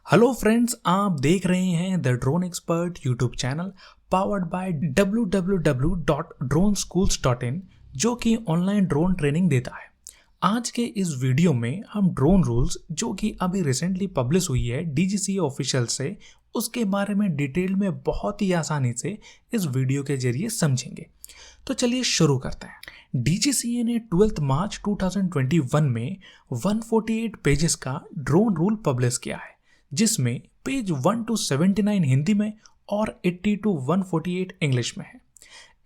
Hello friends, आप देख रहे हैं the drone expert YouTube channel powered by www.droneschools.in जो कि ऑनलाइन ड्रोन ट्रेनिंग देता है। आज के इस वीडियो में हम ड्रोन रूल्स जो कि अभी रिसेंटली पब्लिश हुई है DGCA ऑफिशियल से, उसके बारे में डिटेल में बहुत ही आसानी से इस वीडियो के जरिए समझेंगे। तो चलिए शुरू करते हैं। DGCA ने 12 मार्च 2021 में 148 पेजेस का ड्रोन रूल पब्लिश किया है, जिसमें पेज 1 to 79 हिंदी में और 80 to 148 इंग्लिश में है।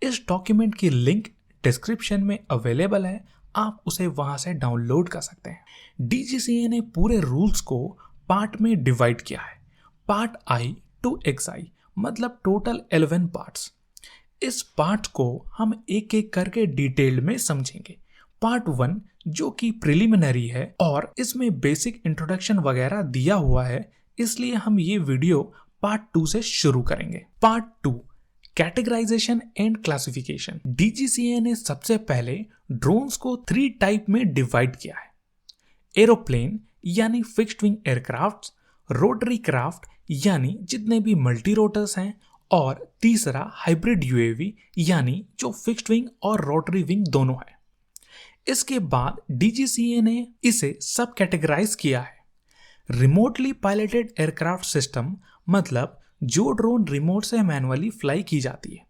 इस डॉक्यूमेंट की लिंक डिस्क्रिप्शन में अवेलेबल है, आप उसे वहां से डाउनलोड कर सकते हैं। DGCA ने पूरे रूल्स को पार्ट में डिवाइड किया है, पार्ट I to XI, मतलब टोटल 11 पार्ट्स। इस पार्ट को हम एक एक करके डिटेल्ड में समझेंगे। पार्ट 1 जो कि प्रिलिमिनरी है और इसमें बेसिक इंट्रोडक्शन वगैरह दिया हुआ है, इसलिए हम ये वीडियो पार्ट 2 से शुरू करेंगे। Part 2 categorization and classification. DGCA ने सबसे पहले ड्रोन्स को 3 टाइप में डिवाइड किया है। एरोप्लेन यानी fixed wing aircraft, rotary craft यानी जितने भी मल्टी रोटर्स हैं, और तीसरा हाइब्रिड UAV यानी जो फिक्स्ड विंग और रोटरी विंग दोनों है। इसके बाद DGCA ने इसे सब कैटेगराइज किया है। रिमोटली पायलटेड एयरक्राफ्ट सिस्टम, मतलब जो ड्रोन रिमोट से मैनुअली फ्लाई की जाती है।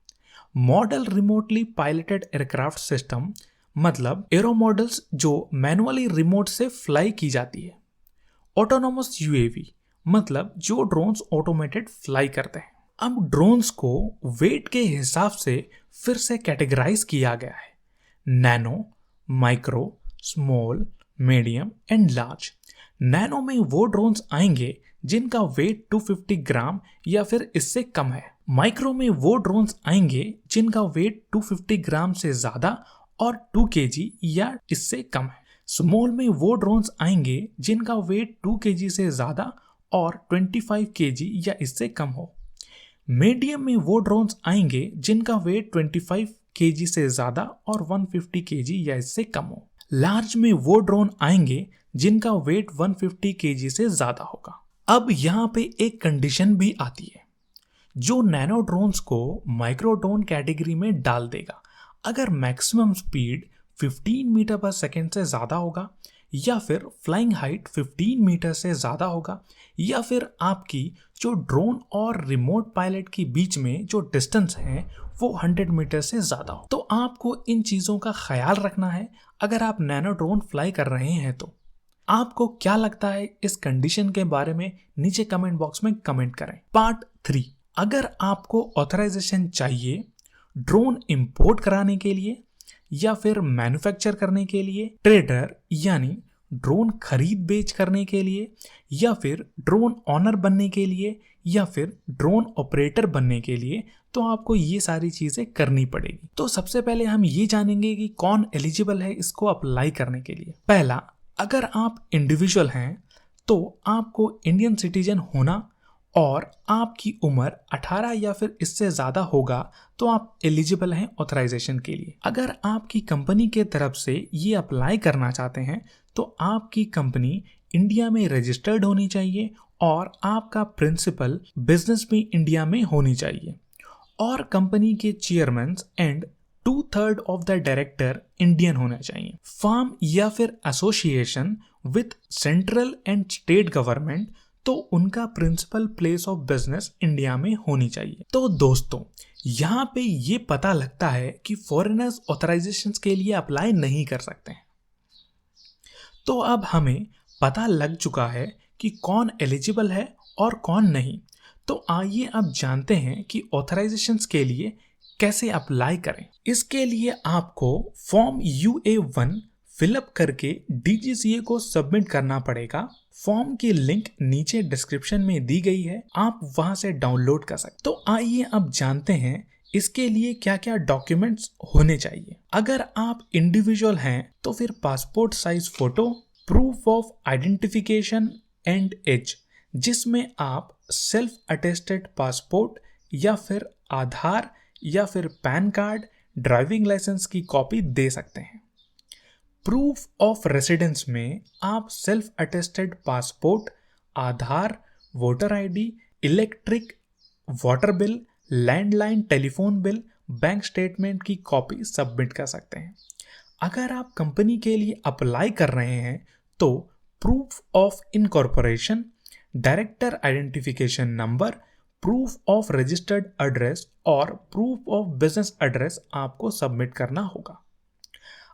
Model remotely piloted aircraft system, मतलब एरो मॉडल्स जो मैनुअली रिमोट से फ्लाई की जाती है। ऑटोनोमस UAV, मतलब जो ड्रोन्स ऑटोमेटेड फ्लाई करते हैं। अब ड्रोन्स को वेट के हिसाब से फिर से कैटेगराइज किया गया है। Nano, micro, small, medium and large. Nano में वो ड्रोन्स आएंगे जिनका वेट 250 ग्राम या फिर इससे कम है। माइक्रो में वो ड्रोन्स आएंगे जिनका वेट 250 ग्राम से ज्यादा और 2 kg या इससे कम है। स्मॉल में वो ड्रोन्स आएंगे जिनका वेट 2 kg से ज्यादा और 25 kg या इससे कम हो। मीडियम में वो ड्रोन्स आएंगे जिनका वेट 25 kg से ज्यादा और 150 kg या इससे कम हो। लार्ज में वो ड्रोन आएंगे जिनका वेट 150 kg से ज्यादा होगा। अब यहाँ पे एक कंडीशन भी आती है जो नैनो ड्रोन्स को माइक्रो ड्रोन कैटेगरी में डाल देगा। अगर मैक्सिमम स्पीड 15 मीटर पर सेकेंड से ज्यादा होगा, या फिर फ्लाइंग हाइट 15 मीटर से ज्यादा होगा, या फिर आपकी जो ड्रोन और रिमोट पायलट के बीच में जो डिस्टेंस है वो 100 मीटर से ज्यादा हो। तो आपको इन चीजों का ख्याल रखना है अगर आप नैनो ड्रोन फ्लाई कर रहे हैं। तो आपको क्या लगता है इस कंडीशन के बारे में नीचे कमेंट बॉक्स में कमेंट करें। पार्ट 3, अगर आपको ऑथराइजेशन चाहिए ड्रोन इंपोर्ट कराने के लिए या फिर मैन्युफैक्चर करने के लिए, ट्रेडर यानी ड्रोन खरीद बेच करने के लिए, या फिर ड्रोन ऑनर बनने के लिए, या फिर ड्रोन ऑपरेटर बनने के लिए, तो आपको ये सारी चीजें करनी पड़ेगी। तो सबसे पहले हम ये जानेंगे कि कौन एलिजिबल है इसको अप्लाई करने के लिए। पहला, अगर आप इंडिविजुअल हैं तो आपको इंडियन सिटीजन होना और आपकी उम्र 18 या फिर इससे ज्यादा होगा तो आप एलिजिबल हैं ऑथराइजेशन के लिए। अगर आपकी कंपनी के तरफ से ये अप्लाई करना चाहते हैं तो आपकी कंपनी इंडिया में रजिस्टर्ड होनी चाहिए और आपका प्रिंसिपल बिजनेस भी इंडिया में होनी चाहिए, और कंपनी के chairman and 2/3 of the director Indian होना चाहिए। फर्म या फिर association with central and state government, तो उनका principal place of business India में होनी चाहिए। तो दोस्तों, यहाँ पे ये पता लगता है कि फॉरेनर्स ऑथराइजेशंस के लिए अप्लाई नहीं कर सकते हैं। तो अब हमें पता लग चुका है कि कौन एलिजिबल है और कौन नहीं। तो आइए अब जानते हैं कि ऑथराइजेशंस के लिए कैसे अप्लाई करें। इसके लिए आपको फॉर्म UA1 फिलअप करके DGCA को सबमिट करना पड़ेगा। फॉर्म की लिंक नीचे डिस्क्रिप्शन में दी गई है, आप वहां से डाउनलोड कर सकते। तो आइए अब जानते हैं इसके लिए क्या क्या डॉक्यूमेंट्स होने चाहिए। अगर आप इंडिविजुअल हैं तो फिर passport size photo, proof of identification and age, जिसमें आप सेल्फ अटेस्टेड पासपोर्ट या फिर आधार या फिर पैन कार्ड, ड्राइविंग लाइसेंस की कॉपी दे सकते हैं। प्रूफ ऑफ रेसिडेंस में आप self attested passport, Aadhaar, voter ID, electric water bill, landline telephone bill, bank statement की कॉपी सबमिट कर सकते हैं। अगर आप कंपनी के लिए अप्लाई कर रहे हैं तो proof of incorporation, director identification number, proof of registered address और प्रूफ ऑफ बिजनेस एड्रेस आपको सबमिट करना होगा।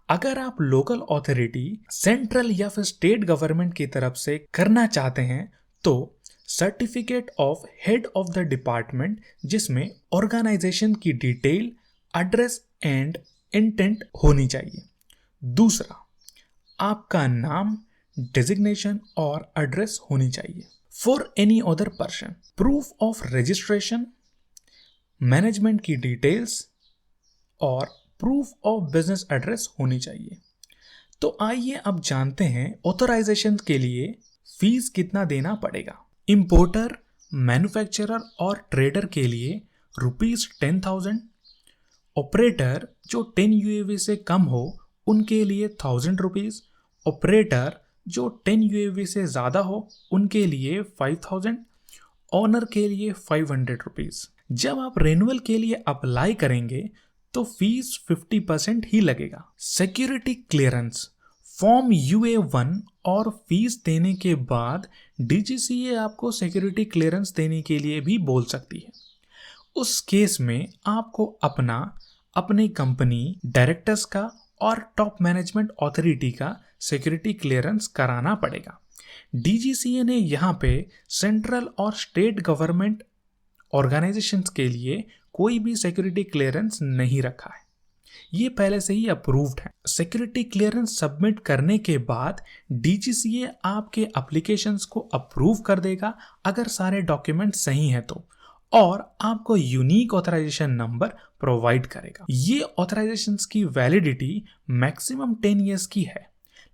अगर आप लोकल अथॉरिटी, सेंट्रल या फिर स्टेट गवर्नमेंट की तरफ से करना चाहते हैं तो certificate of head of the department, जिसमें ऑर्गेनाइजेशन की डिटेल, एड्रेस एंड इंटेंट होनी चाहिए। दूसरा, आपका नाम, डेजिग्नेशन और एड्रेस होनी चाहिए। For any other person, proof of registration, management की डिटेल्स और प्रूफ ऑफ बिजनेस एड्रेस होनी चाहिए। तो आइए अब जानते हैं ऑथराइजेशन के लिए फीस कितना देना पड़ेगा। इंपोर्टर, मैन्युफैक्चरर और ट्रेडर के लिए ₹10,000, ऑपरेटर जो 10 UAV से कम हो उनके लिए ₹1,000, ऑपरेटर जो 10 UAV से ज़्यादा हो उनके लिए 5,000, ऑनर के लिए ₹500। जब आप रेन्युअल के लिए अप्लाई करेंगे तो फीस 50% ही लगेगा। सिक्योरिटी क्लियरेंस, फॉर्म UA1 और फीस देने के बाद DGCA आपको सिक्योरिटी क्लियरेंस देने के लिए भी बोल सकती है। उस केस में आपको अपनी कंपनी, डायरेक्टर्स का और टॉप मैनेजमेंट अथॉरिटी का सिक्योरिटी क्लियरेंस कराना पड़ेगा। DGCA ने यहाँ पे सेंट्रल और स्टेट गवर्नमेंट ऑर्गेनाइजेशंस के लिए कोई भी सिक्योरिटी क्लियरेंस नहीं रखा है, ये पहले से ही अप्रूव्ड है। सिक्योरिटी क्लियरेंस सबमिट करने के बाद DGCA आपके एप्लीकेशंस को अप्रूव कर देगा अगर सारे डॉक्यूमेंट सही हैं तो, और आपको यूनिक ऑथराइजेशन नंबर प्रोवाइड करेगा। ये ऑथराइजेशंस की वैलिडिटी मैक्सिमम 10 ईयर्स की है,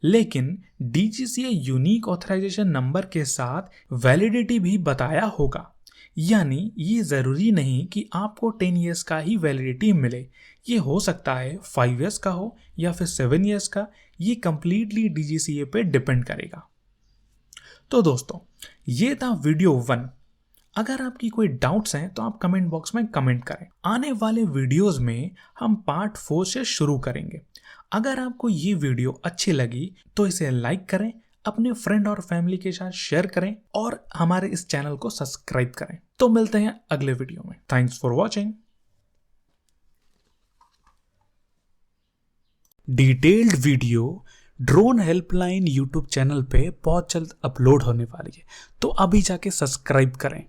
लेकिन DGCA यूनिक ऑथराइजेशन नंबर के साथ वैलिडिटी भी बताया होगा, यानी ये ज़रूरी नहीं कि आपको 10 ईयर्स का ही वैलिडिटी मिले। ये हो सकता है 5 ईयर्स का हो या फिर 7 ईयर्स का, ये कंप्लीटली DGCA पे डिपेंड करेगा। तो दोस्तों, ये था वीडियो 1। अगर आपकी कोई डाउट्स हैं तो आप कमेंट बॉक्स में कमेंट करें। आने वाले वीडियोस में हम पार्ट 4 से शुरू करेंगे। अगर आपको ये वीडियो अच्छी लगी तो इसे लाइक करें, अपने फ्रेंड और फैमिली के साथ शेयर करें और हमारे इस चैनल को सब्सक्राइब करें। तो मिलते हैं अगले वीडियो में। Thanks for watching. Detailed video drone helpline YouTube channel पे बहुत जल्द अपलोड होने वाली है, तो अभी जाके सब्सक्राइब करें।